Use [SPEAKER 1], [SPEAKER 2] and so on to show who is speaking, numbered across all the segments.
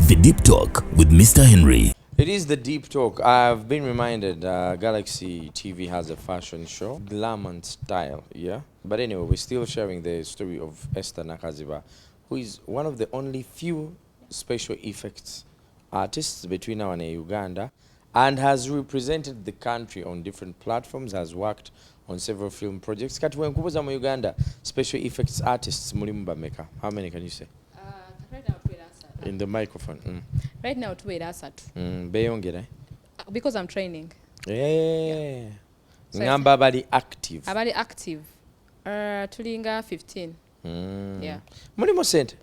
[SPEAKER 1] The Deep Talk with Mr. Henry.
[SPEAKER 2] It is the Deep Talk. I've been reminded Galaxy TV has a fashion show, Glam and Style, yeah? But anyway, we're still sharing the story of Esther Nakaziba, who is one of the only few special effects artists between now and Uganda, and has represented the country on different platforms, has worked on several film projects. Kati wenkubuza mu Uganda, special effects artists mulimu bameka. How many can you say?
[SPEAKER 3] Right now,
[SPEAKER 2] In the microphone.
[SPEAKER 3] Right now, tuwera asatu.
[SPEAKER 2] Beyongere.
[SPEAKER 3] Because I'm training.
[SPEAKER 2] Yeah.
[SPEAKER 3] So
[SPEAKER 2] Ngamba abali active.
[SPEAKER 3] Abali active. Tulinga 15. Yeah.
[SPEAKER 2] Mulimu sente.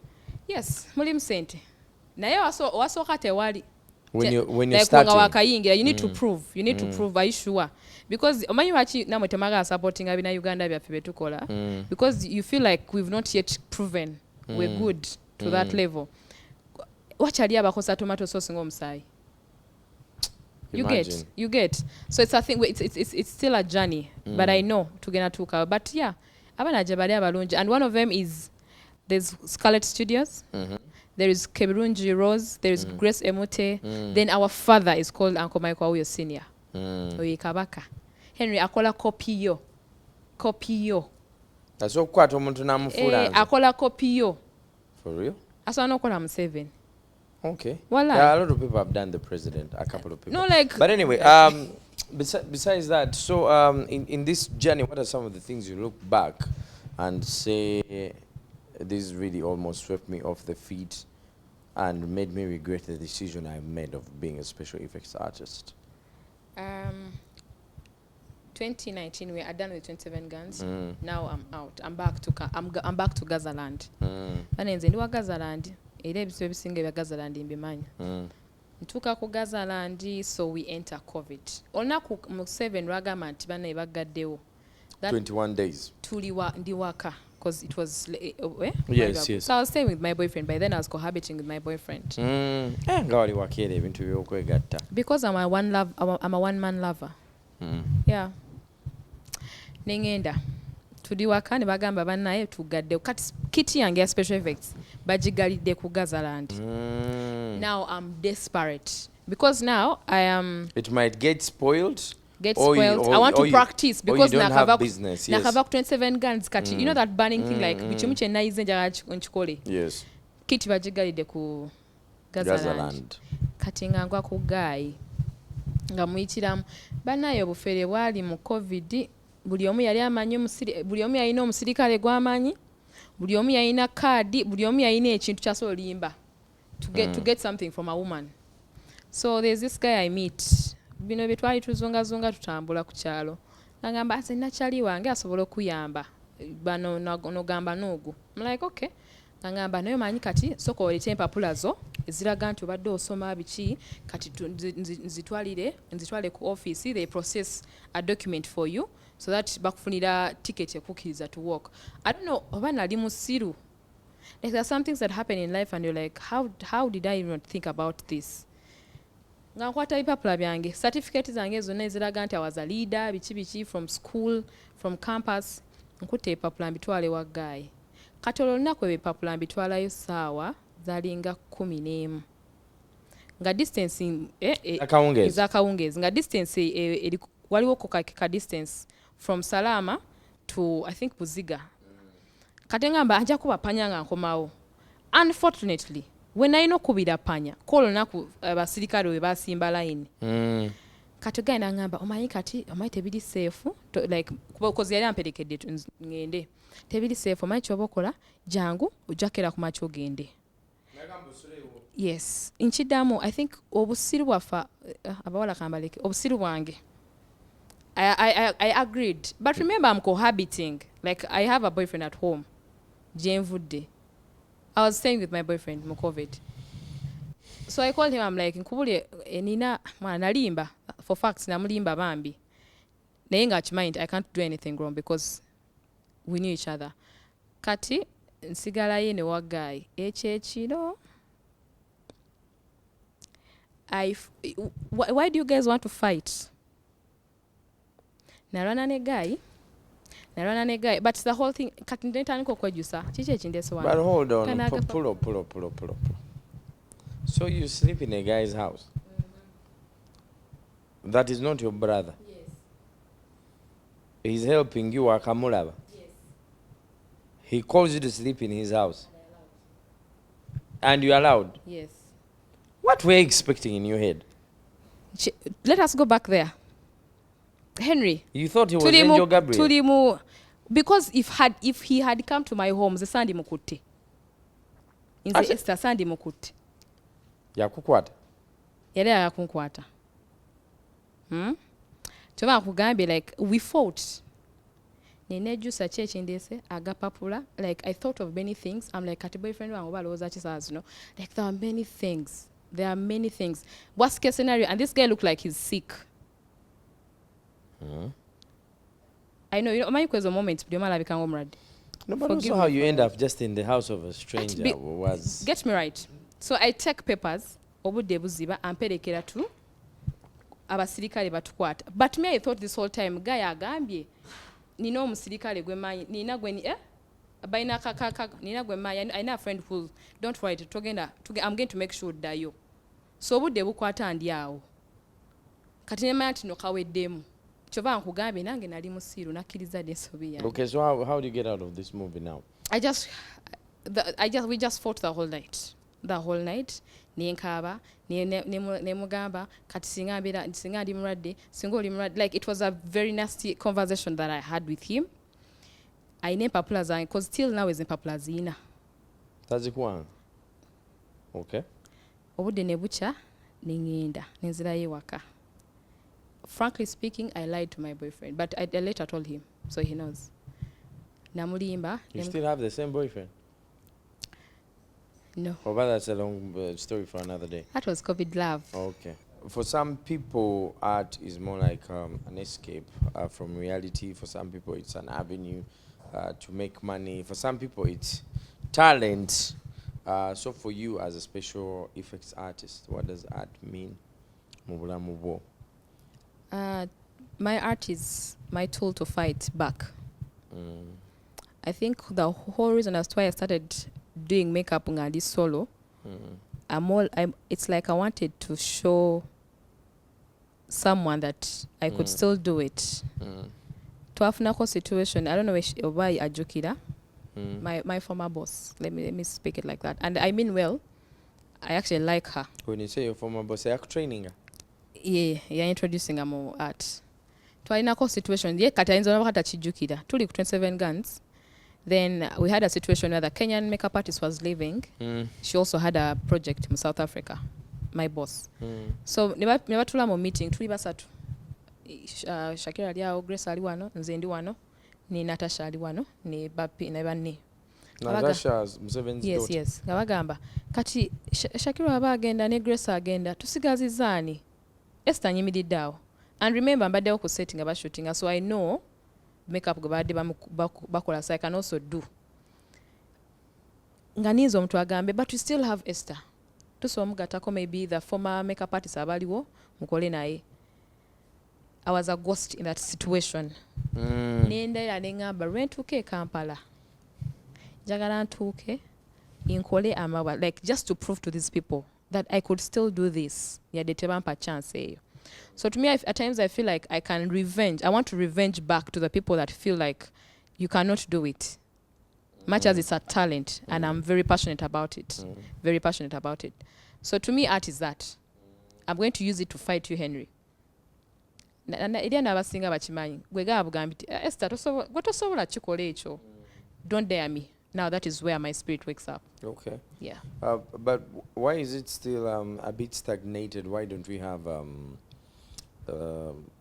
[SPEAKER 3] Yes, mulimu sente. Naye wasooka tewali.
[SPEAKER 2] When you're
[SPEAKER 3] like
[SPEAKER 2] starting.
[SPEAKER 3] Wakayingira, you need to prove. You need to prove. Are you sure? Because omanyi wachi namwe temaga supporting abina Uganda byaffe betukola. Because you feel like we've not yet proven we're good to that level. Wachali abakosa tomato sauce ng'omusaayi. You get. So it's a thing. It's still a journey. But I know tugenda tuka. But yeah, abana jabali abalungi. And one of them is there's Scarlet Studios. There is Kebirungi Rose. There is Grace Emote. Then our father is called Uncle Michael Awuyo Senior. Oye Kabaka. Henry akola kopiyo.
[SPEAKER 2] That's what kwata omuntu namufuula.
[SPEAKER 3] Akola kopiyo.
[SPEAKER 2] For real?
[SPEAKER 3] Asa anokola mu 7.
[SPEAKER 2] Okay.
[SPEAKER 3] Voila.
[SPEAKER 2] Yeah, a lot of people have done the president. A couple of people.
[SPEAKER 3] No, like.
[SPEAKER 2] But anyway, besides that, so in this journey, what are some of the things you look back and say, this really almost swept me off the feet and made me regret the decision I made of being a special effects artist?
[SPEAKER 3] 2019 we are done with 27 guns. Now I'm out. I'm back to Gazaland. Banenze ndi wa Gazaland. Era ebiso ebisinga bya Gazaland mbimanyi. Ntuuka ku Gazaland, so we enter COVID. Olunaku mu 7 lwagamba nti bana bagaddewo.
[SPEAKER 2] 21 days.
[SPEAKER 3] Tuliwa ndi waka because it was
[SPEAKER 2] yes.
[SPEAKER 3] So I was staying with my boyfriend. By then I was cohabiting with my boyfriend.
[SPEAKER 2] Nga wali wakeera ebintu by'okwegatta.
[SPEAKER 3] Because I'm a one-man lover. Yeah. Nengenda. Tuli waka ne bagamba bannaye tugadde. Kati kiti yange ya special effects bajigalidde ku Gazaland. Now I'm desperate because now I am.
[SPEAKER 2] It might get spoiled.
[SPEAKER 3] I want to practice because
[SPEAKER 2] nakava business. Yes.
[SPEAKER 3] Nakava 27 guns kati. You know that burning thing like bichimu kye nayize njagala nchikole.
[SPEAKER 2] Yes.
[SPEAKER 3] Kiti bajigalidde ku Gazaland. Kati ngangwa ku guy nga muyitiramu bannaye obufere bwali mu COVID. Buli omu yali amanyi buli omu yalina omusirikale gw'amanyi, buli omu yalina kaadi, buli omu yalina ekintu kyasobola olimba to get something from a woman. So there's this guy I meet. Bino bye twali tuzungazunga tutambula ku kyalo. Ngamba ase nakyali wange asobola okuyamba. Bano nogamba n'ogu. I'm like okay. Ngamba nayo manyi kati soko olete empapula zo eziraga nti obadde osoma biki kati nzitwale ku office. They process a document for you so that bakufunira ticket ekukkiriza to work. I don't know oba nali musiru. Like there are some things that happen in life and you're like how did I even think about this? Nga nkwata ebipapula byange certificate zange zonna eziraga nti I was a leader biki from school from campus nkutte ebipapula mbitwale wa guy. Kati olunaku ebipapula mbitwalayo ssaawa zalinga 11. Nga distance akawungezi nga distance waliwo ka distance from Salama to I think Buziga. Kati ngamba ajja kuba panya nga nkomawo. Unfortunately when I know kubira panya ko olunaku abasirikale we basimba line. Kati genda ngamba omanyi kati omanyi tebiri safe like because yali amperekedde ngende. Tebiri safe omanyi kyobokola jangu ojakera ku macho gende. Yes. Inchidamu I think obusiru wafa abawala kambaleke obusiru bwange. I agreed. But remember I'm cohabiting. Like I have a boyfriend at home. Jenvudde. I was staying with my boyfriend mu COVID. So I called him. I'm like nkubule nina mwana limba for facts namulimba bambi. Naye nga mind I can't do anything wrong because we knew each other. Kati nsigala ye ne wa guy ekiro. Why do you guys want to fight? Narana ne guy, but the whole thing kati ndeta niko kwejusa chiche chindeso wange.
[SPEAKER 2] But hold on, pull up. So you sleep in a guy's house? That is not your brother?
[SPEAKER 3] Yes.
[SPEAKER 2] He's helping you, akamulaba?
[SPEAKER 3] Yes.
[SPEAKER 2] He calls you to sleep in his house? And you allowed?
[SPEAKER 3] Yes.
[SPEAKER 2] What were you expecting in your head?
[SPEAKER 3] Let us go back there. Henry.
[SPEAKER 2] You thought he was Angel Gabriel?
[SPEAKER 3] Tulimu, because if he had come to my home, the Sandi Mukuti. In the Esther Sandi Mukuti.
[SPEAKER 2] Yakukwata?
[SPEAKER 3] Yale yakunkwata. Tuba kugambe, like, we fought. Nenejusa church in this agapapula. Like, I thought of many things. I'm like, at boyfriend no. Like, there are many things. There are many things. Worst case scenario, and this guy looked like he's sick. I know, my question moment, no,
[SPEAKER 2] but also how you end up just in the house of a stranger was...
[SPEAKER 3] Get me right. So I take papers, obudde buziba, amperekera tu abasirikale batukwata. But me, I thought this whole time, guy agambye, nina omusirikale gwe manyi, nina gwe baina kaka, nina gwe manyi, I know a friend who, don't worry, I'm going to make sure dayo. So obudde bukwata ndi awo. Kati ne manyi no kaweddemu. Kyova nkugambye nange nali musiru nakkiriza desobi yange.
[SPEAKER 2] Okay, so how do you get out of this movie now?
[SPEAKER 3] We just fought the whole night. The whole night. Nenkaaba, nemugamba, kati singa ndi mulwadde, singa oli mulwadde. Like, it was a very nasty conversation that I had with him. Ayina empapula zange, because till now is empapula zina.
[SPEAKER 2] Tazikuwanga? Okay.
[SPEAKER 3] Obudde ne bukya, nengenda, nenzirayo ewaka. Frankly speaking, I lied to my boyfriend, but I later told him, so he knows. Namulimba.
[SPEAKER 2] You still have the same boyfriend?
[SPEAKER 3] No.
[SPEAKER 2] Oh, but that's a long story for another day.
[SPEAKER 3] That was COVID love.
[SPEAKER 2] Okay. For some people, art is more like an escape from reality. For some people, it's an avenue to make money. For some people, it's talent. So for you as a special effects artist, what does art mean?
[SPEAKER 3] My art is my tool to fight back. I think the whole reason as to why I started doing makeup ngandi solo, it's like I wanted to show someone that I could still do it. Twafunako situation, I don't know why ajukira. My former boss, let me speak it like that, and I mean well. I actually like her.
[SPEAKER 2] When you say your former boss, are you training her?
[SPEAKER 3] Yeah, introducing her more art. Twalinako situation, ye kati ayinza n'abakata kijjukira. Tuli ku 27 Guns. Then we had a situation where the Kenyan makeup artist was leaving. She also had a project in South Africa, my boss. So ne batula mu meeting, tuli basatu. Shakira ali awo, Grace ali wano, nze ndi wano, ne Natasha ali wano, ne Bapi ne banne.
[SPEAKER 2] Natasha's Museven's daughter.
[SPEAKER 3] Yes. Ngabagamba kati Shakira aba agenda ne Grace agenda, tusigazizaani. Esther nyimiridde awo. And remember, mbaddewo ku setting aba shooting, so I know makeup gwe badde bakola, so I can also do. Nga niiza omuntu agambe, but we still have Esther. Tusobola omugattako maybe the former makeup artist abaliwo, mukole naye. I was a ghost in that situation. Nendera nengamba, lwentuuke e Kampala. Njagala ntuuke, nkole amawa, like just to prove to these people that I could still do this. Yadde tebampa chance eyo. So to me, at times I feel like I want to revenge back to the people that feel like you cannot do it. Much as it's a talent, and I'm very passionate about it. Very passionate about it. So to me, art is that. I'm going to use it to fight you, Henry. N'abasinga bakimanyi. Gwega abugamba nti, Esther, tosobola kikola ekyo. Don't dare me. Now that is where my spirit wakes up.
[SPEAKER 2] Okay.
[SPEAKER 3] Yeah.
[SPEAKER 2] But why is it still a bit stagnated? Why don't we have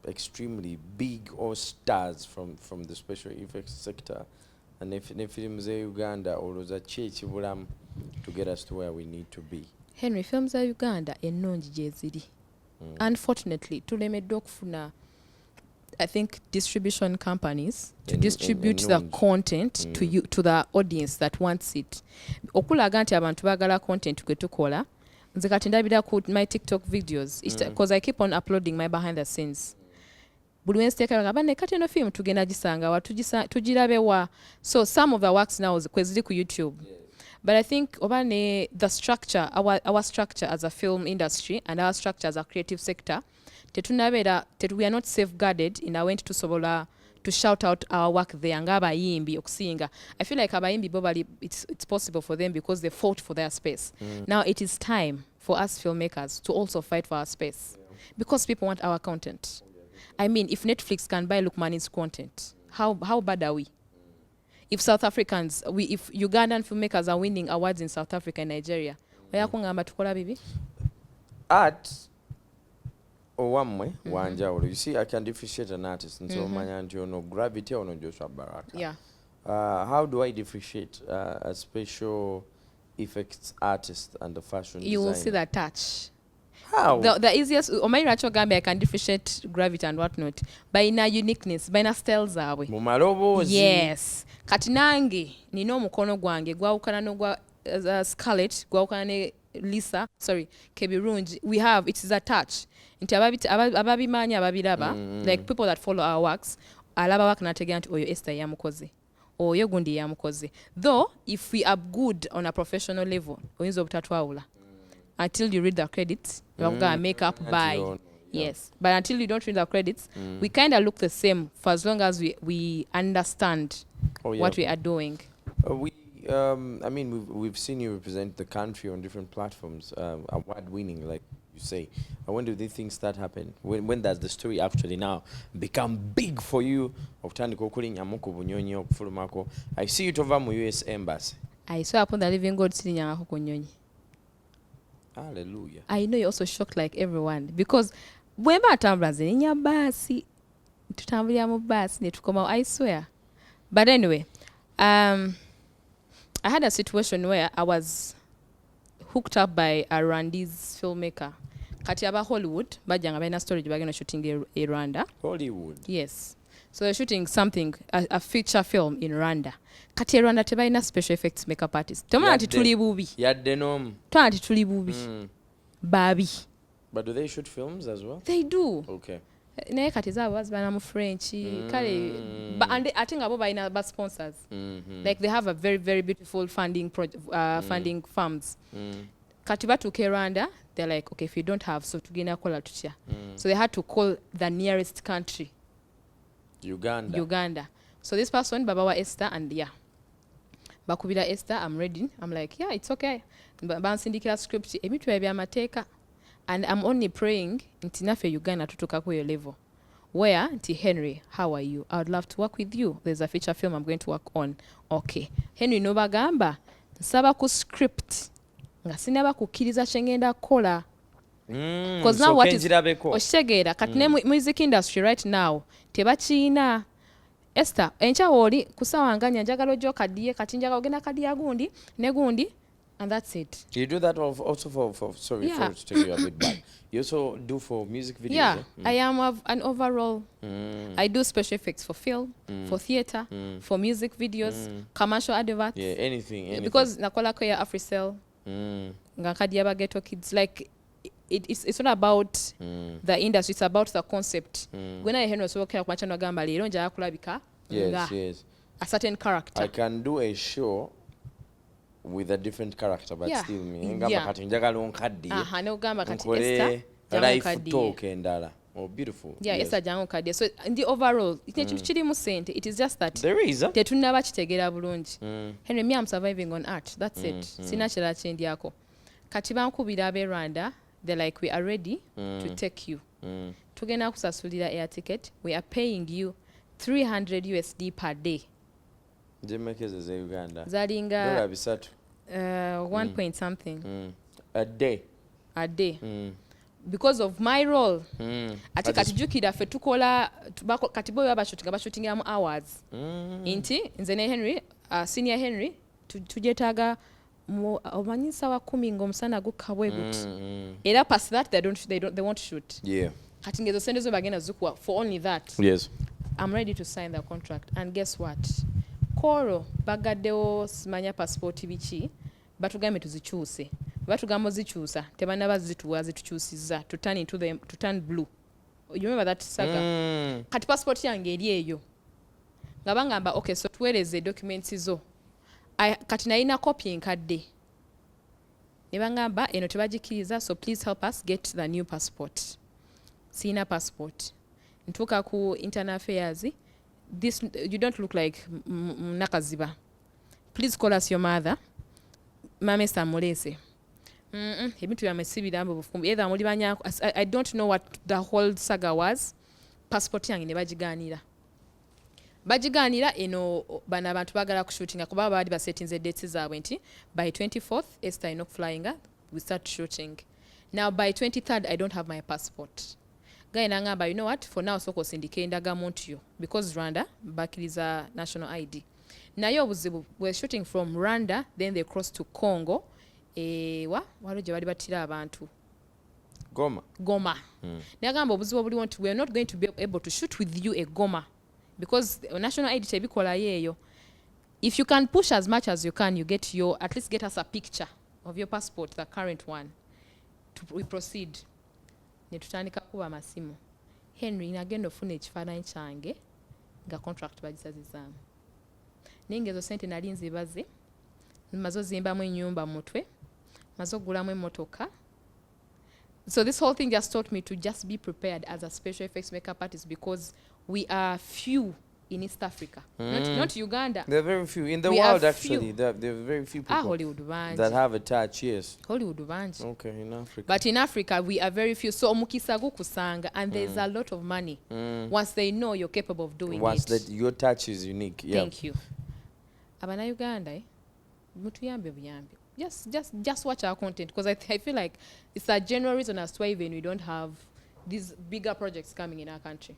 [SPEAKER 2] extremely big all stars from the special effects sector? And if films in Uganda or the church to get us to where we need to be?
[SPEAKER 3] Henry, films in Uganda ennungi gye ziri. Unfortunately, tulemeddwa okufuna, I think, distribution companies to distribute the content to the audience that wants it. Okulaga nti abantu bagala content gwe tukola. Nze kati ndabira ku my TikTok videos because I keep on uploading my behind the scenes. Buli wensi tekala bane kati eno film tugenda gisanga wa tugirabe wa. So some of the works now kweziri ku YouTube. But I think obane the structure, our structure as a film industry and our structure as a creative sector, we are not safeguarded in our way to sobola to shout out our work there ngabayimbi okusinga. I feel like abayimbi bobali it's possible for them because they fought for their space. Now it is time for us filmmakers to also fight for our space because people want our content. I mean, if Netflix can buy Lukman's content, how bad are we? If South Africans, if Ugandan filmmakers are winning awards in South Africa and Nigeria, oyakungamba tukola bibi?
[SPEAKER 2] Art owamwe wanjawulo. You see, I can differentiate an artist and so manya nti ono Gravity ono Joshua Baraka.
[SPEAKER 3] Yeah.
[SPEAKER 2] How do I differentiate a special effects artist and the fashion designer?
[SPEAKER 3] You will see that touch.
[SPEAKER 2] How?
[SPEAKER 3] The easiest, Omairacho Gambia, I can differentiate Gravity and whatnot by na uniqueness, by na styles awe.
[SPEAKER 2] Mumalobozi.
[SPEAKER 3] Yes. Katinange, nino mukono gwange, gwawukana no gwa Scarlett, gwawukana ne Lisa, sorry, Kebirungi. We have, it is a touch. Inti ababimanya ababiraba, like people that follow our works, alaba work na tegea nti oyo Esther yamukoze. Oyo gundi yamukoze. Though, if we are good on a professional level, oyinza obutatwawula. Until you read the credits, you're going to make up by. Yes. But until you don't read the credits, we kind of look the same for as long as we understand what we are doing.
[SPEAKER 2] I mean, we've seen you represent the country on different platforms, award-winning, like you say. When do these things start happening? When does the story actually now become big for you? I see it over my US Embassy.
[SPEAKER 3] I saw upon the living God sitting in
[SPEAKER 2] Hallelujah.
[SPEAKER 3] I know you're also shocked like everyone because when in basi tutambulira mu basi netukoma, I swear. But anyway, I had a situation where I was hooked up by a Rwandese filmmaker. Kati aba Hollywood bajanga baina storage bagenda shooting in Rwanda.
[SPEAKER 2] Hollywood.
[SPEAKER 3] Yes. So they're shooting something, a feature film in Rwanda. Kati Rwanda tebaina special effects makeup artist. Toma ati tuli bubi.
[SPEAKER 2] Yadde nom.
[SPEAKER 3] Toma ati tuli bubi. Babi.
[SPEAKER 2] But do they shoot films as well?
[SPEAKER 3] They do.
[SPEAKER 2] Okay.
[SPEAKER 3] Naye kati zaabo bazibana mu French. Kale, I think abo baina ba sponsors. Like they have a very, very beautiful funding funding firms. Kati batuuka Rwanda, they're like, okay, if you don't have, so tugenda kola tutya. So they had to call the nearest country. Uganda. So this person, Babawa Esther, and yeah. Bakubira Esther, I'm ready. I'm like, yeah, it's okay. Bansindikira script, emitwe bya mateka. And I'm only praying, ntinafe Uganda tutuka kwa level. Where, nti Henry, how are you? I would love to work with you. There's a feature film I'm going to work on. Okay. Henry no bagamba, nsaba ku script. Nga sinaba kukiriza chengenda kola. Because now
[SPEAKER 2] so
[SPEAKER 3] what is oshegera katine music industry right now tebachina Esther encha woli kusawanganya njagalo jo kadiye kati njagalo ogenda kadiya gundi ne gundi and that's it.
[SPEAKER 2] You do that also for sorry for to take you a bit back. You also do for music videos.
[SPEAKER 3] Yeah, I am an overall. I do special effects for film, for theater, for music videos, commercial adverts.
[SPEAKER 2] Yeah, anything.
[SPEAKER 3] Because nakola ko ya Africell. Ngakadiya ba ghetto kids like it's not about the industry, it's about the concept. When I hear so okay kwachano gamba lero nja kulabika
[SPEAKER 2] yes
[SPEAKER 3] a certain character.
[SPEAKER 2] I can do a show with a different character but still me ngamba kati njagala onkaddi
[SPEAKER 3] ne ugamba kati Esther
[SPEAKER 2] life talk endala. Oh, beautiful.
[SPEAKER 3] Yeah, yes. Esther jangu kadde. So in the overall kiri mu sente, it is just that
[SPEAKER 2] there is
[SPEAKER 3] tetunaba kitegera bulungi. Henry, me I'm surviving on art, that's it. Sina kirala kyendyako. Kati bankubira abe Rwanda, they're like, we are ready to take you. Tugenda kusasulira air ticket. We are paying you $300 USD per day.
[SPEAKER 2] Jemekeze ze Uganda.
[SPEAKER 3] Zalinga
[SPEAKER 2] dola bisatu.
[SPEAKER 3] 1 point something.
[SPEAKER 2] A day.
[SPEAKER 3] Because of my role. Ati katijukira fe tukola kati boyo abashootinga mu hours. Inti nze ne Henry, senior Henry, tujetaaga omanyisa wa 10 ng'omusana gukabwe guti. Era past that they won't shoot.
[SPEAKER 2] Yeah.
[SPEAKER 3] Kati ngezo sente zo bagenda zikuwa for only that.
[SPEAKER 2] Yes.
[SPEAKER 3] I'm ready to sign the contract and guess what? Koro bagaddewo simanya passport bichi batugambe tuzikyuse. Batugamba zikyusa tebana bazituwa zitukyusiza to turn blue. You remember that saga? Kati passport yange eri eyo. Ngabangamba okay, so tuweereze documents zo. kati nalina copy nkadde ne bangamba eno tebagikiriza, so please help us get the new passport. Sina passport. Ntuuka ku internal affairs, this you don't look like Nakaziba. Please call us your mother. Mame Samulese. Ebintu byamesibiramba bufumbi. Either muli banyako. I don't know what the whole saga was. Passport yange ne bagiganira eno bana abantu bagala kushootinga kuba baali basetinze dates zaabwe nti by 24th Esther ino flying we start shooting. Now by 23rd I don't have my passport. Guy nangamba, you know what, for now soko sindike ndagamuntu yo because Rwanda bakiriza national ID. Naye obuzibu we're shooting from Rwanda, then they cross to Congo. Waliwo gye bali batira abantu Goma. Nagamba obuzibu obuliwo nti we are not going to be able to shoot with you a Goma because national ID tebikola yeeyo. If you can push as much as you can, you get at least get us a picture of your passport, the current one, we proceed. Ne tutandika kuba masimu. Henry nagenda ofuna ekifaananyi kyange nga contract bagisazizaamu. Ninga ezo sente nali nzibaze, maze ozimbamu ennyumba mu mutwe, maze ogulamu emmotoka. So this whole thing just taught me to just be prepared as a special effects makeup artist because we are few in East Africa, not Uganda.
[SPEAKER 2] There are very few in the world actually. There are very few people that have a touch. Yes.
[SPEAKER 3] Hollywood banji.
[SPEAKER 2] Okay, in Africa.
[SPEAKER 3] But in Africa we are very few. So omukisa gukusanga and there's a lot of money once they know you're capable of doing
[SPEAKER 2] once
[SPEAKER 3] it.
[SPEAKER 2] Once that your touch is unique. Yeah.
[SPEAKER 3] Thank you. Abana Uganda, mutuyambe buyambe. Just watch our content because I feel like it's a general reason as to why even we don't have these bigger projects coming in our country.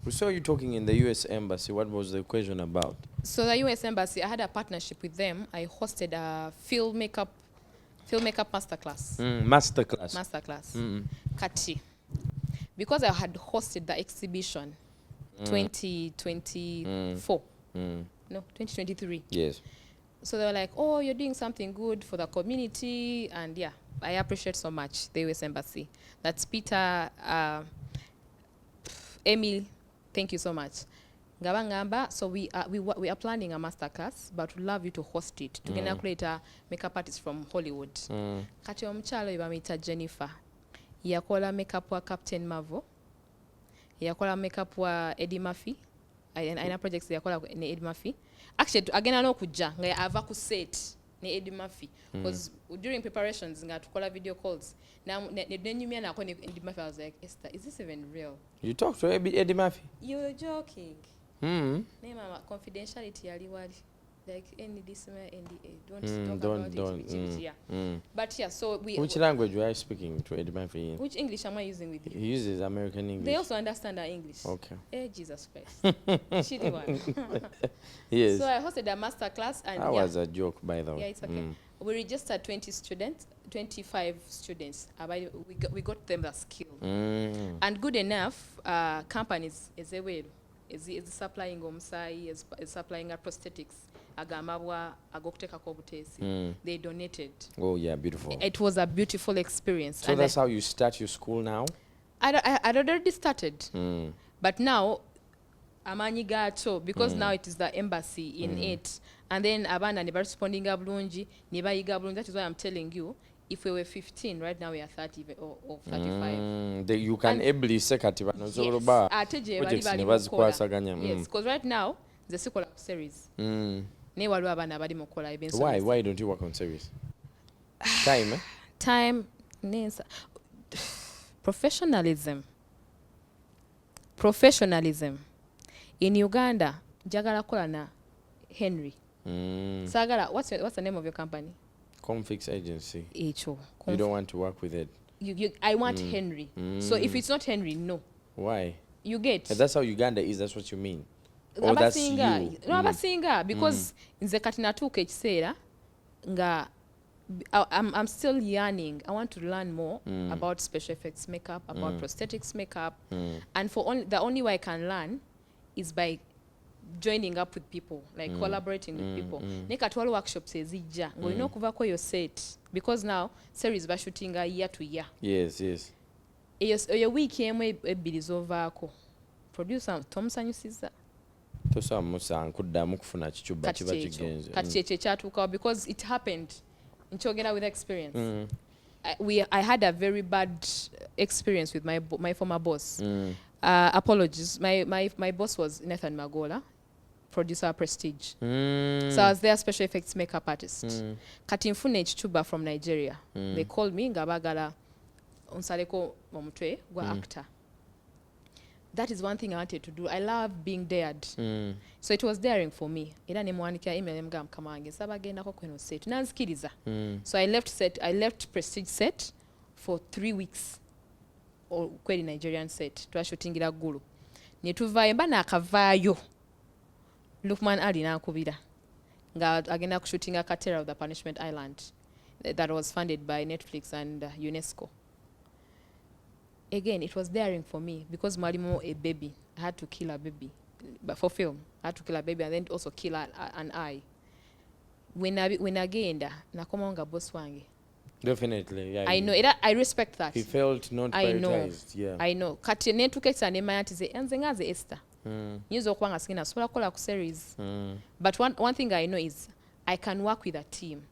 [SPEAKER 2] We saw you talking in the US Embassy. What was the question about? So
[SPEAKER 3] the US Embassy, I had a partnership with them. I hosted a film makeup masterclass. Masterclass. Kati. Because I had hosted the exhibition 2024. No, 2023.
[SPEAKER 2] Yes.
[SPEAKER 3] So they were like, oh, you're doing something good for the community. And yeah, I appreciate so much the US Embassy. That's Peter, Emil, thank you so much. Ngabangamba, so we are planning a masterclass, but we'd love you to host it. Tugenda create a makeup artist from Hollywood. Kati omukyalo bamuyita Jennifer. Yakola makeup wa Captain Marvel. Yakola makeup wa Eddie Murphy. Aina projects yakola ne Eddie Murphy. Actually, agenda n'okujja nga ava ku set ne Eddie Murphy because during preparations nga tukola video calls. Now nenyumya nako ne Eddie Murphy. I was like, Esther, is this even real? You
[SPEAKER 2] talked to Eddie Murphy?
[SPEAKER 3] You're joking. Ne mama confidentiality yali wali. Like NDA, don't talk about it. Yeah. But yeah, so we.
[SPEAKER 2] Which language were you speaking to Eddie Murphy in?
[SPEAKER 3] Which English am I using with you?
[SPEAKER 2] He uses American English.
[SPEAKER 3] They also understand our English.
[SPEAKER 2] Okay.
[SPEAKER 3] Jesus Christ. Shitty one.
[SPEAKER 2] Yes.
[SPEAKER 3] So I hosted a master class and
[SPEAKER 2] that was a joke, by the way.
[SPEAKER 3] Yeah, it's okay. We registered 25 students. We got them the skill. And good enough, companies is supplying omusaayi, is supplying prosthetics. They donated.
[SPEAKER 2] Oh yeah, beautiful.
[SPEAKER 3] It was a beautiful experience.
[SPEAKER 2] So and that's how you start your school now?
[SPEAKER 3] I'd already started. But now, amanyi gacho, because now it is the embassy in it. And then abana ne responding bulungi, ne bayiga bulungi. That is why I'm telling you, if we were 15, right now we are 30 or 35.
[SPEAKER 2] You can ably second.
[SPEAKER 3] Yes, because right now, the sequel series. Why
[SPEAKER 2] don't you work on series? Time, eh?
[SPEAKER 3] Time. Professionalism. In Uganda, jagala kola na Henry. Sagala, what's the name of your company?
[SPEAKER 2] Confix Agency.
[SPEAKER 3] You
[SPEAKER 2] don't want to work with it?
[SPEAKER 3] I want Henry. So if it's not Henry, no.
[SPEAKER 2] Why?
[SPEAKER 3] You get.
[SPEAKER 2] That's how Uganda is, that's what you mean? Oh, that's you.
[SPEAKER 3] No, abasinga because nze kati natuuka ekiseera nga I'm still yearning. I want to learn more about special effects makeup, about prosthetics makeup, and the only way I can learn is by joining up with people, like collaborating with people. Ne kati waliwo workshops ezijja ng'olina okuvaako yo set because now series bashootinga year to year.
[SPEAKER 2] Yes.
[SPEAKER 3] Eyo week emu ebbiri z'ovaako producer tomusanyusiza.
[SPEAKER 2] tosa musanga kuddamu kufuna kicuba kiba kigenze
[SPEAKER 3] kati kyekyo kyatuukawo because it happened nkyogera with experience. I had a very bad experience with my former boss. Apologies. My boss was Nathan Magola, producer of Prestige. So I was their special effects makeup artist. Kati nfuna ekicuba from Nigeria. They called me nga bagala onsaleko omutwe gwa actor. That is one thing I wanted to do. I love being dared. So it was daring for me. Era ne mwandikia email mga mukama wange sabagendako kweno set. Nanzikiriza. So I left Prestige set for 3 weeks. Kweli Nigerian set. Twashootingira Gulu. Ne tuvaayo mba nakavaayo. Lukman Ali nankubira. Nga agenda kushootinga Katera of the Punishment Island. That was funded by Netflix and UNESCO. Again, it was daring for me because Marimo a baby. I had to kill a baby. But for film, I had to kill a baby and then also kill an eye. When again, nakomonga boss wange.
[SPEAKER 2] Definitely, yeah.
[SPEAKER 3] I know. I respect that.
[SPEAKER 2] He felt not prioritized. Yeah.
[SPEAKER 3] I know. Kati netuketsa ne mayati ze enzengaze Esther. Nyizo kwanga sina sola kola ku series. But one thing I know is I can work with a team.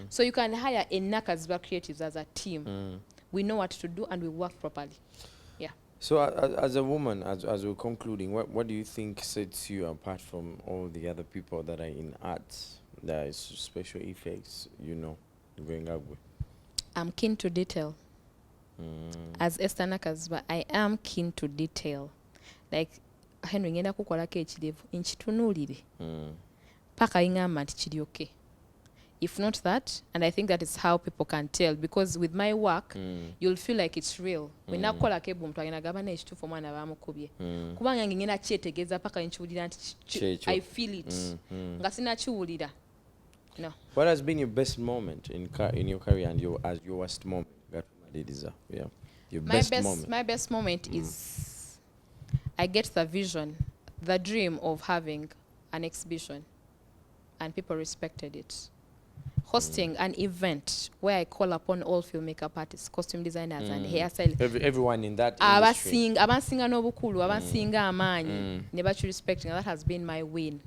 [SPEAKER 3] So you can hire a Nakaziba creatives as a team. We know what to do and we work properly. Yeah.
[SPEAKER 2] So as a woman, as we're concluding, what do you think sets you apart from all the other people that are in arts, that is special effects, going up with?
[SPEAKER 3] I'm keen to detail. As Esther Nakaziba, I am keen to detail. Like, Henry ngenda kukolako ekirevu nkitunulire. Paka ingamba nti kiri okay. If not that, and I think that is how people can tell, because with my work, you'll feel like it's real. When nakola ke bumtu agenda gabana ekitufu omwana bamukubye. Kubanga ngingena kyetegeeza paka nkiwulira nti I feel it. Nga sinakiwulira. No.
[SPEAKER 2] What has been your best moment in your career and your worst moment? Yeah. Your best moment.
[SPEAKER 3] My best moment is I get the vision, the dream of having an exhibition, and people respected it. Hosting an event where I call upon all film makeup artists, costume designers, and hairstylists.
[SPEAKER 2] Everyone in that industry.
[SPEAKER 3] Abansinga n'obukulu, abansinga amaanyi, ne bachi respecting. That has been my win.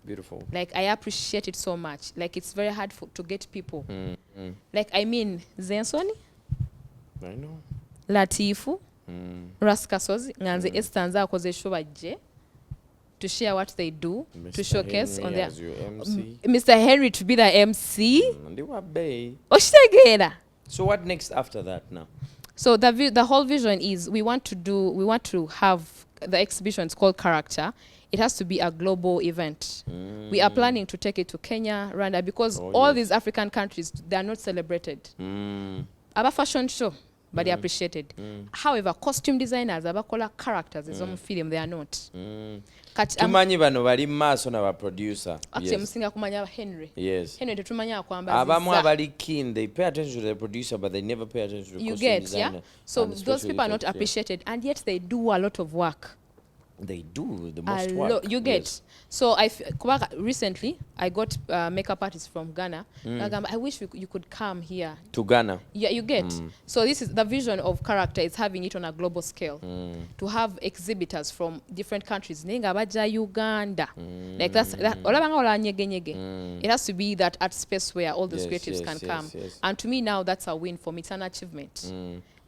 [SPEAKER 2] Beautiful.
[SPEAKER 3] Like, I appreciate it so much. Like, it's very hard to get people. Like, I mean, Zensoni,
[SPEAKER 2] I know.
[SPEAKER 3] Latifu, Raskasozi, Nganze Estanza akoze show bajje to share what they do,
[SPEAKER 2] Mr.
[SPEAKER 3] to showcase
[SPEAKER 2] Henry
[SPEAKER 3] on their
[SPEAKER 2] as your MC.
[SPEAKER 3] Mr. Henry to be the MC.
[SPEAKER 2] They were bay.
[SPEAKER 3] Oshitegeera.
[SPEAKER 2] So what next after that now?
[SPEAKER 3] So the whole vision is we want to have the exhibition. It's called Character. It has to be a global event. We are planning to take it to Kenya, Rwanda, because all these African countries, they are not celebrated. Aba fashion show, but they are appreciated. However, costume designers, abakola characters, is on film, they are not.
[SPEAKER 2] Tumanyi bano bali maaso na ba producer.
[SPEAKER 3] Actually, musinga kumanya Henry.
[SPEAKER 2] Yes.
[SPEAKER 3] Henry tetumanya kwamba
[SPEAKER 2] abamu abali keen, they pay attention to the producer, but they never pay attention to the costume designer.
[SPEAKER 3] Yeah? So those people are not appreciated, and yet they do a lot of work.
[SPEAKER 2] They do the most work.
[SPEAKER 3] You get. Yes. So recently I got makeup artists from Ghana. I wish you could come here
[SPEAKER 2] to Ghana. Yeah,
[SPEAKER 3] you get. So this is the vision of Character, is having it on a global scale. To have exhibitors from different countries. Nenga baja Uganda. Like that. It has to be that art space where all those creatives can come. Yes. And to me now, that's a win for me. It's an achievement.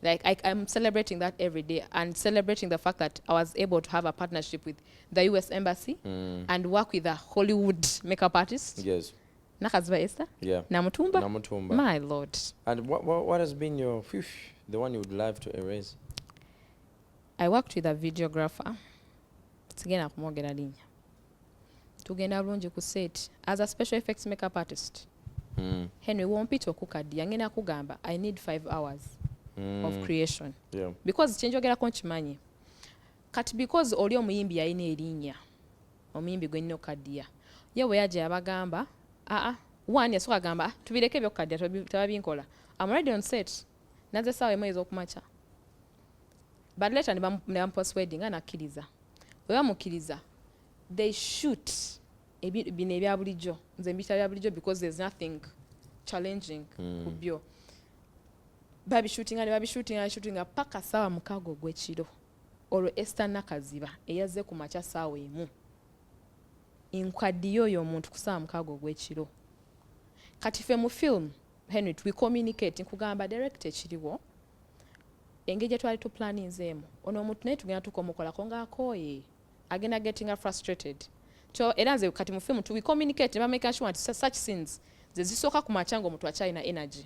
[SPEAKER 3] Like, I'm celebrating that every day, and celebrating the fact that I was able to have a partnership with the US Embassy and work with a Hollywood makeup artist.
[SPEAKER 2] Yes.
[SPEAKER 3] Nakaziba Esther?
[SPEAKER 2] Yeah.
[SPEAKER 3] Namutumba? My Lord.
[SPEAKER 2] And what has been the one you would love to erase?
[SPEAKER 3] I worked with a videographer. Tugenda kumwogera linnya. Tugenda bulungi ku set as a special effects makeup artist. Henry wompita okukaddiya ngenda kugamba I need 5 hours. Of creation.
[SPEAKER 2] Yeah.
[SPEAKER 3] Because kyenjogerako nkimanyi. Kati because oli omuyimbi yalina erinnya. Omuyimbi gwe nnina okaddiya. Ye bwe yajja yabagamba, one yasooka agamba, tubireke ebyokukaddiya tebabinkola. I'm already on set. Naze essaawa emu ez'okumakya. But later ne bamupersuading nga nakkiriza. Bwe bamukkiriza, they shoot bino ebya bulijjo. Nze mbiyita bya bulijjo because there's nothing challenging ku byo. babishootinga paka sawa mukago gw'ekiro olwo Esther Nakaziba eyazze ku makya saawa emu nkwaddiyo oyo omuntu kusaawa mukaaga ogw'ekiro kati ffe mu film Henry we communicate nkugamba direct ekiriwo engeri gye twali tuplaninzeemu ono omuntu naye tugenda tukomukolako ng'akooye agenda getting frustrated era nze kati mu film we communicate making sure nti such scenes ze zisooka ku makya ng'omuntu akyalina energy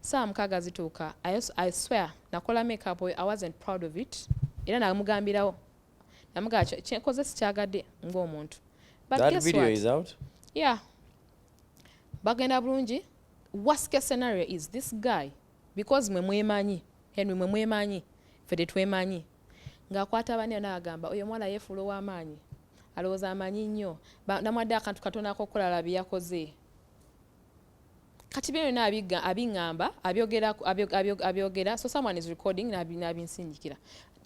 [SPEAKER 3] saa mukaaga zituuka I swear nakola makeup I wasn't proud of it era namugambirawo namugaa kyenkoze sikyagadde ng'omuntu but
[SPEAKER 2] that
[SPEAKER 3] guess
[SPEAKER 2] video
[SPEAKER 3] what?
[SPEAKER 2] is out?
[SPEAKER 3] Yeah. Bagenda bulungi. Worst case scenario is this guy because mwe mwemanyi Henry mwe mwemanyi fede twemanyi ng'akwata bane n'agamba oyo mwala yeefuula ow'amaanyi alowooza amanyi nnyo namwadde akantu katono akokola labi yakoze kati bino abiŋŋamba abyogera so someone is recording n'abinsindikira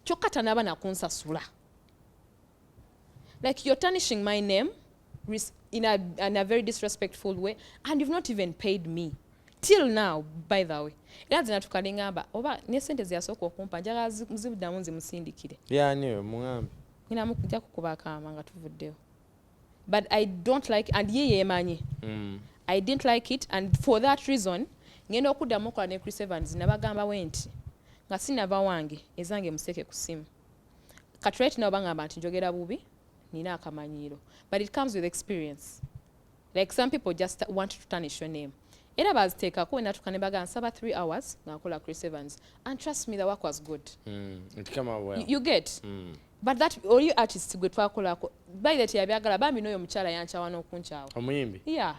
[SPEAKER 3] kyokka tanaaba nakunsasula like you're tarnishing my name in a very disrespectful way and you've not even paid me till now by the way era nze natukalingamba oba ne sente ziyasooka okumpa njagala zibuddamu nzimusindikire
[SPEAKER 2] niwe muŋambe
[SPEAKER 3] nja kukuba akaama nga tuvuddeyo but I don't like and ye yeemanyi I didn't like it and for that reason ngenda okuddamu okola ne Chris Evans nabagambawo nti nga sinava wange ezange museke ku simu kati right now bangamba nti njogera bubi nina akamanyiiro but it comes with experience like some people just want to tarnish your name era baziteekako natuka ne bagamba nsaba 3 hours ngakola Chris Evans and trust me the work was good
[SPEAKER 2] it came out well.
[SPEAKER 3] you get but that all you artists gwe twakolako by the time yabyagala bambi n'oyo omukyala yankyawa n'okunkyawa
[SPEAKER 2] omuyimbi
[SPEAKER 3] yeah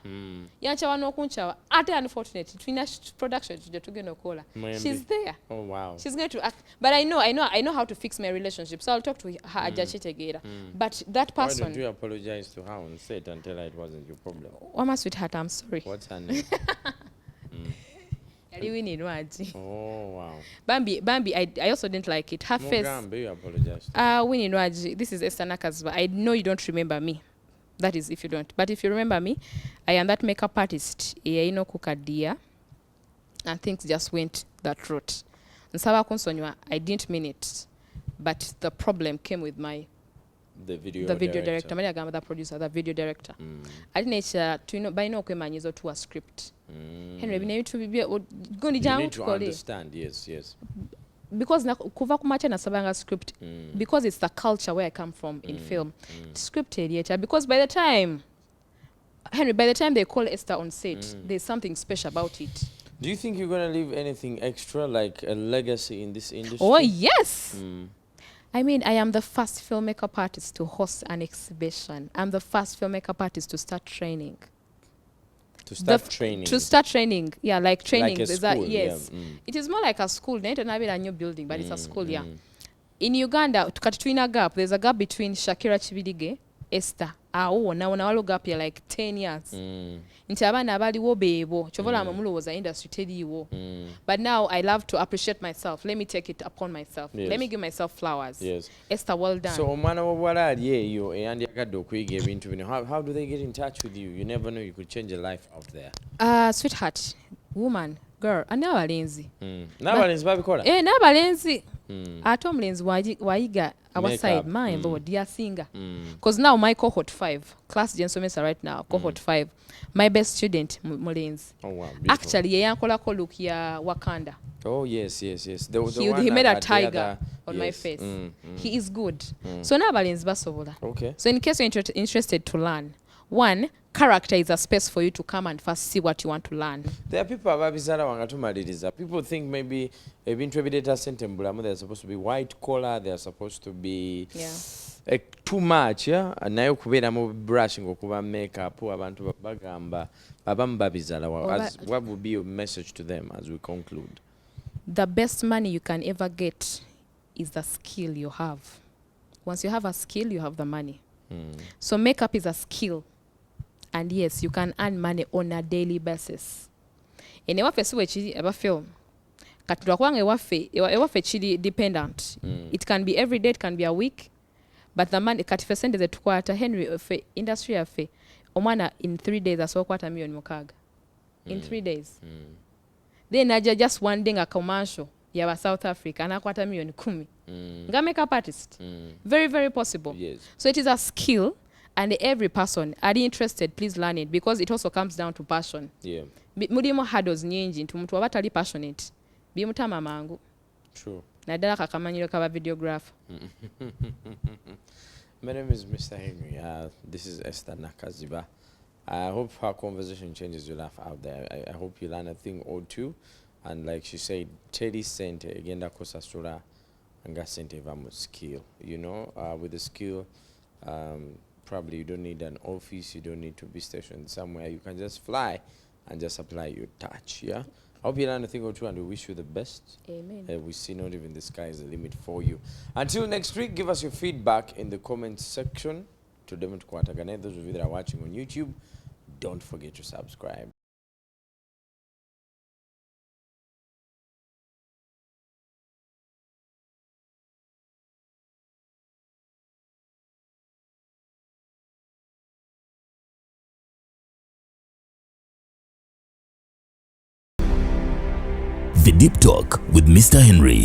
[SPEAKER 3] yankyawa n'okunkyawa ate unfortunately tulina production gye tugenda okukola she's there
[SPEAKER 2] oh wow
[SPEAKER 3] she's going to act but I know how to fix my relationship so I'll talk to her ajja kitegeera but that person
[SPEAKER 2] why don't you apologize to her on set and tell her it wasn't your problem
[SPEAKER 3] my sweetheart I'm sorry
[SPEAKER 2] what's her name
[SPEAKER 3] Winnie Nwaji.
[SPEAKER 2] Oh wow.
[SPEAKER 3] Bambi, I also didn't like it. Her face.
[SPEAKER 2] You apologize.
[SPEAKER 3] Winnie Nwaji. This is Esther Nakaziba. I know you don't remember me. That is if you don't. But if you remember me, I am that makeup artist. Ino kukadia, and things just went that route. Nsaba kunsonywa. I didn't mean it, but the problem came with the video director. Mali agamba the producer, the video director. I didn't to know by no kwemanyizo to a script. Henry, you need to
[SPEAKER 2] understand, yes.
[SPEAKER 3] Because kuva kumacha na sabanga script, because it's the culture where I come from in film. Script editor, because by the time they call Esther on set, there's something special about it.
[SPEAKER 2] Do you think you're going to leave anything extra, like a legacy in this industry?
[SPEAKER 3] Oh, yes. I mean, I am the first film makeup artist to host an exhibition. I'm the first film makeup artist to start training. To start training, yeah, like training.
[SPEAKER 2] Like a school,
[SPEAKER 3] yes. Yeah. It is more like a school. Not a new building, but it's a school, yeah. In Uganda, there's a gap between Shakira Chibidige, Esther. Now waliwo gap here like 10 years. Nti abaana abaliwo beebo kyovola mulowooza industry teriiwo. But now I love to appreciate myself. Let me take it upon myself. Yes. Let me give myself flowers.
[SPEAKER 2] Yes.
[SPEAKER 3] Esther, well done.
[SPEAKER 2] So omwana w'obuwala ali eyo eyandyagadde okuyiga ebintu bino, how do they get in touch with you? You never know, you could change your life out there.
[SPEAKER 3] Sweetheart, woman, girl, n'abalenzi.
[SPEAKER 2] N'abalenzi babikola?
[SPEAKER 3] N'abalenzi. Ate omulenzi wayiga our side, my lord, yasinga. Because now my cohort 5, class gensomesa right now, cohort 5, my best student, mulenzi.
[SPEAKER 2] Oh wow, beautiful.
[SPEAKER 3] Actually, yankolako look ya Wakanda.
[SPEAKER 2] Oh yes.
[SPEAKER 3] He made a tiger on my face. He is good. So n'abalenzi basobola.
[SPEAKER 2] Okay.
[SPEAKER 3] So in case you're interested to learn, one, character is a space for you to come and first see what you want to learn.
[SPEAKER 2] There are people ababizala wangatumaliriza. People think maybe ebintu ebideta sentembulamu they're supposed to be white collar, they're supposed to be too much, yeah? Nayo kubeera mu brushing okuba makeup abantu bagamba abamu babizala. What would be your message to them as we conclude?
[SPEAKER 3] The best money you can ever get is the skill you have. Once you have a skill, you have the money. So makeup is a skill. And yes, you can earn money on a daily basis. And ewaffe si wekiri eba film. Katulwa kubanga ewaffe kiri dependent. It can be every day, it can be a week. But the money, kati fe sente ze tukwata, Henry, fe industry yaffe, omwana in 3 days asokwata $1,600,000. In 3 days. Then naja just one day a commercial yaba South Africa anakwata $10,000,000. Nga makeup artist. Very, very possible.
[SPEAKER 2] Yes.
[SPEAKER 3] So it is a skill. and every person are interested, please learn it, because it also comes down to passion.
[SPEAKER 2] Yeah.
[SPEAKER 3] Mulimu hurdles nyingi nti omuntu waba tali passionate bimutama mangu.
[SPEAKER 2] True.
[SPEAKER 3] Naddala kakamanyiro kaba videographer.
[SPEAKER 2] My name is Mr. Henry. This is Esther Nakaziba. I hope our conversation changes your life out there. I hope you learn a thing or two. And like she said, Teddy sent again that kosa sura anga sente vamu skill. You know, with the skill, probably you don't need an office, you don't need to be stationed somewhere. You can just fly and just apply your touch. Yeah. I hope you learn a thing or two, and we wish you the best.
[SPEAKER 3] Amen.
[SPEAKER 2] We see not even the sky is the limit for you. Until next week, give us your feedback in the comments section. To them, those of you that are watching on YouTube, don't forget to subscribe.
[SPEAKER 1] The Deep Talk with Mr. Henry.